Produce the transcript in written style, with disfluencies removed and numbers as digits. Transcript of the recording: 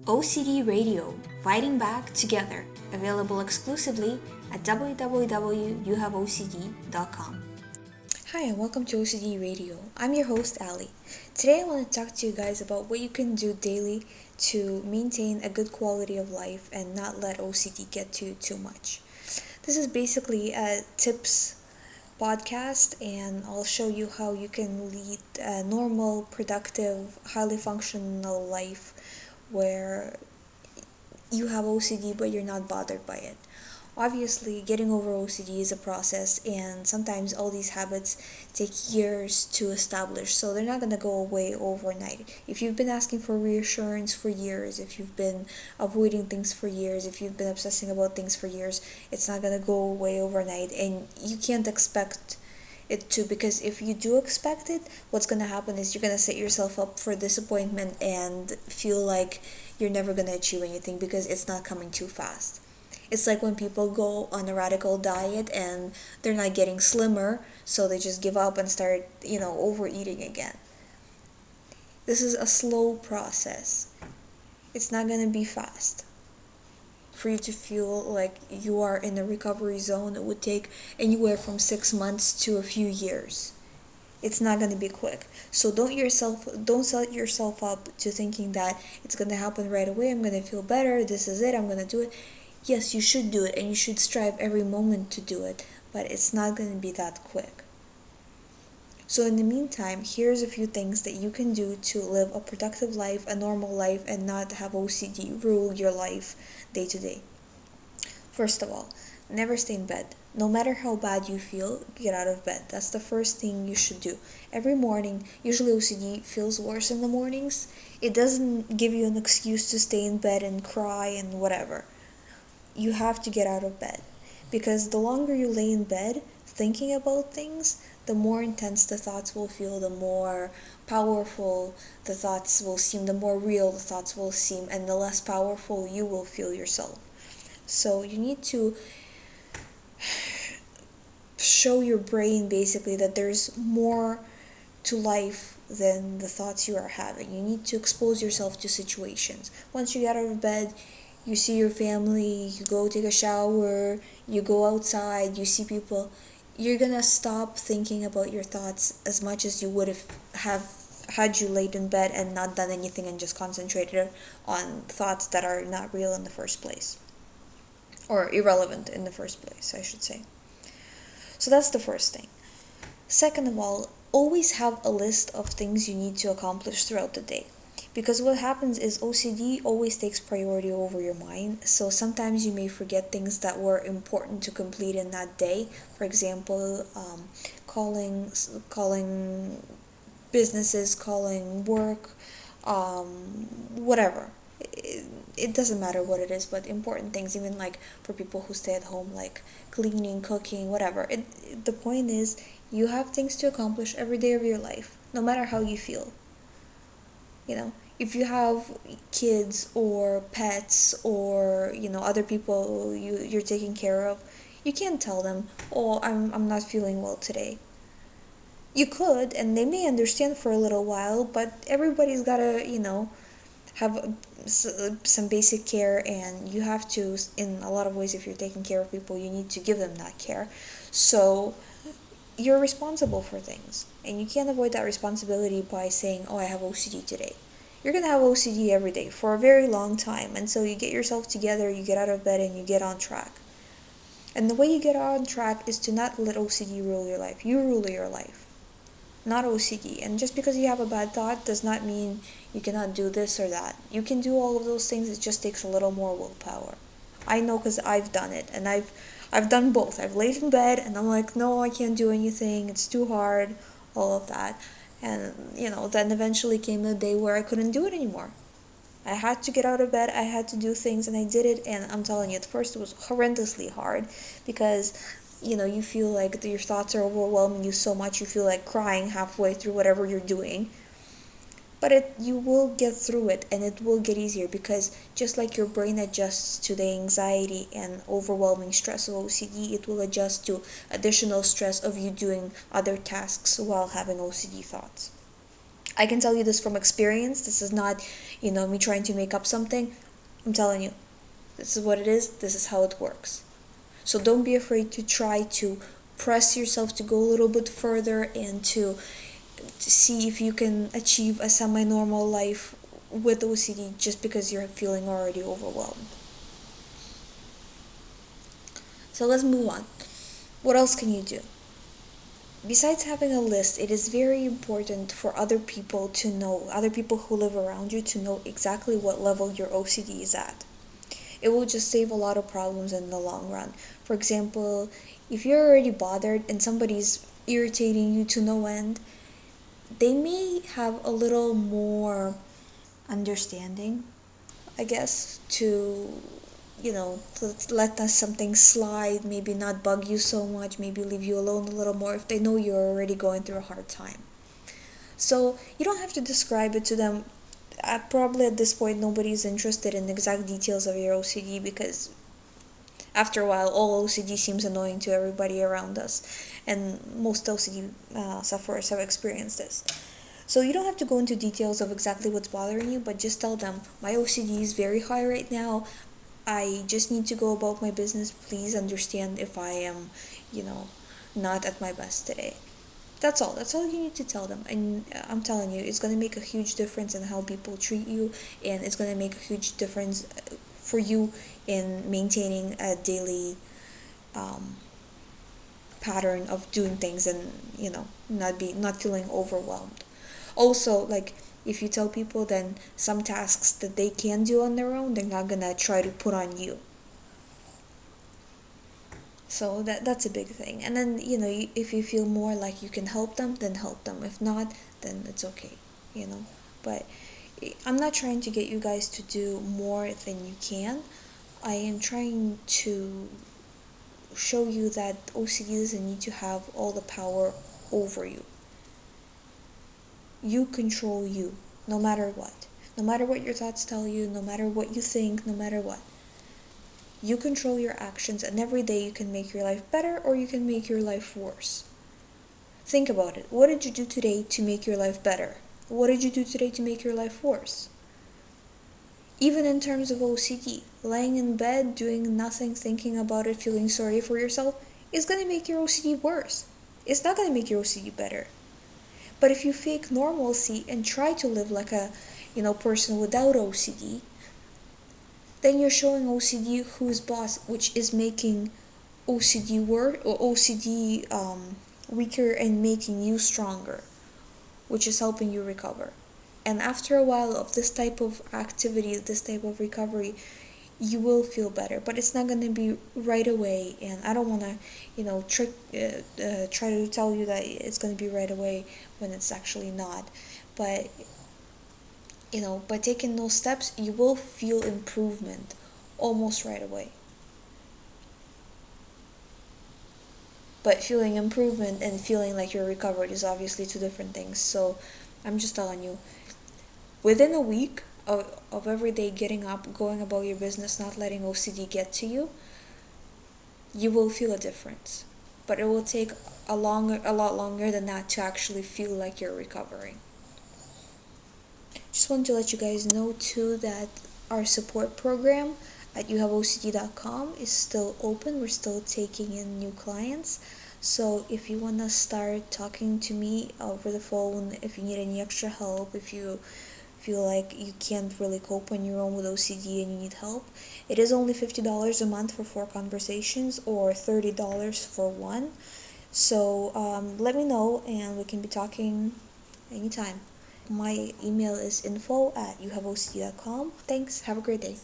OCD Radio, Fighting Back Together, available exclusively at www.youhaveocd.com. Hi, and welcome to OCD Radio. I'm your host, Ali. Today I want to talk to you guys about what you can do daily to maintain a good quality of life and not let OCD get to you too much. This is basically a tips podcast, and I'll show you how you can lead a normal, productive, highly functional life where you have OCD but you're not bothered by it. Obviously, getting over OCD is a process, and sometimes all these habits take years to establish, so they're not going to go away overnight. If you've been asking for reassurance for years, if you've been avoiding things for years, if you've been obsessing about things for years, it's not going to go away overnight, and you can't expect it to, because if you do expect it, what's going to happen is you're going to set yourself up for disappointment and feel like you're never going to achieve anything because it's not coming too fast. It's like when people go on a radical diet and they're not getting slimmer, so they just give up and start, overeating again. This is a slow process. It's not going to be fast. For you to feel like you are in a recovery zone, it would take anywhere from 6 months to a few years. It's not going to be quick. So don't set yourself up to thinking that it's going to happen right away. I'm going to feel better. This is it. I'm going to do it. Yes, you should do it, and you should strive every moment to do it, but it's not going to be that quick. So in the meantime, here's a few things that you can do to live a productive life, a normal life, and not have OCD rule your life day to day. First of all, never stay in bed. No matter how bad you feel, get out of bed. That's the first thing you should do. Every morning, usually OCD feels worse in the mornings. It doesn't give you an excuse to stay in bed and cry and whatever. You have to get out of bed, because the longer you lay in bed thinking about things, the more intense the thoughts will feel, the more powerful the thoughts will seem, the more real the thoughts will seem, and the less powerful you will feel yourself. So you need to show your brain basically that there's more to life than the thoughts you are having. You need to expose yourself to situations. Once you get out of bed, you see your family, you go take a shower, you go outside, you see people, you're gonna stop thinking about your thoughts as much as you would have had you laid in bed and not done anything and just concentrated on thoughts that are not real in the first place. Or irrelevant in the first place, I should say. So that's the first thing. Second of all, always have a list of things you need to accomplish throughout the day. Because what happens is OCD always takes priority over your mind, so sometimes you may forget things that were important to complete in that day. For example, calling businesses, calling work, whatever. It doesn't matter what it is, but important things, even like for people who stay at home, like cleaning, cooking, whatever. The point is, you have things to accomplish every day of your life, no matter how you feel. If you have kids or pets or other people you're taking care of, you can't tell them, oh, I'm not feeling well today. You could, and they may understand for a little while, but everybody's gotta have some basic care, and you have to, in a lot of ways, if you're taking care of people, you need to give them that care. So you're responsible for things, and you can't avoid that responsibility by saying, oh, I have OCD today. You're going to have OCD every day for a very long time until you get yourself together, you get out of bed, and you get on track. And the way you get on track is to not let OCD rule your life. You rule your life, not OCD. And just because you have a bad thought does not mean you cannot do this or that. You can do all of those things, it just takes a little more willpower. I know, because I've done it, and I've done both. I've laid in bed and I'm like, no, I can't do anything, it's too hard, all of that. And, then eventually came a day where I couldn't do it anymore. I had to get out of bed, I had to do things, and I did it, and I'm telling you, at first it was horrendously hard, because, you feel like your thoughts are overwhelming you so much, you feel like crying halfway through whatever you're doing. But you will get through it, and it will get easier, because just like your brain adjusts to the anxiety and overwhelming stress of OCD, it will adjust to additional stress of you doing other tasks while having OCD thoughts. I can tell you this from experience. This is not, me trying to make up something. I'm telling you, this is what it is. This is how it works. So don't be afraid to try to press yourself to go a little bit further and to see if you can achieve a semi-normal life with OCD just because you're feeling already overwhelmed. So let's move on. What else can you do? Besides having a list, it is very important for other people to know, other people who live around you to know exactly what level your OCD is at. It will just save a lot of problems in the long run. For example, if you're already bothered and somebody's irritating you to no end, they may have a little more understanding, I guess, to let something slide, maybe not bug you so much, maybe leave you alone a little more if they know you're already going through a hard time. So you don't have to describe it to them. Probably at this point nobody's interested in exact details of your OCD because after a while all OCD seems annoying to everybody around us, and most OCD sufferers have experienced this. So you don't have to go into details of exactly what's bothering you, but just tell them, my OCD is very high right now. I just need to go about my business. Please understand if I am, not at my best today. That's all. That's all you need to tell them. And I'm telling you, it's going to make a huge difference in how people treat you, and it's going to make a huge difference for you in maintaining a daily pattern of doing things and, not feeling overwhelmed. Also, like, if you tell people, then some tasks that they can do on their own, they're not gonna try to put on you. So that's a big thing. And then, if you feel more like you can help them, then help them. If not, then it's okay, But I'm not trying to get you guys to do more than you can. I am trying to show you that OCD doesn't need to have all the power over you. You control you, no matter what. No matter what your thoughts tell you, no matter what you think, no matter what. You control your actions, and every day you can make your life better or you can make your life worse. Think about it. What did you do today to make your life better? What did you do today to make your life worse? Even in terms of OCD, laying in bed, doing nothing, thinking about it, feeling sorry for yourself is going to make your OCD worse. It's not going to make your OCD better. But if you fake normalcy and try to live like a, person without OCD, then you're showing OCD who's boss, which is making OCD worse or OCD weaker and making you stronger, which is helping you recover. And after a while of this type of activity, this type of recovery, you will feel better, but it's not going to be right away. And I don't want to, try to tell you that it's going to be right away when it's actually not. But, by taking those steps, you will feel improvement almost right away. But feeling improvement and feeling like you're recovered is obviously two different things. So I'm just telling you, within a week of every day getting up, going about your business, not letting OCD get to you, you will feel a difference. But it will take a lot longer than that to actually feel like you're recovering. Just wanted to let you guys know too that our support program at youhaveocd.com is still open. We're still taking in new clients. So if you want to start talking to me over the phone, if you need any extra help, if you feel like you can't really cope on your own with OCD and you need help, it is only $50 a month for 4 conversations or $30 for one. So let me know and we can be talking anytime. My email is info@youhaveocd.com. Thanks. Have a great day.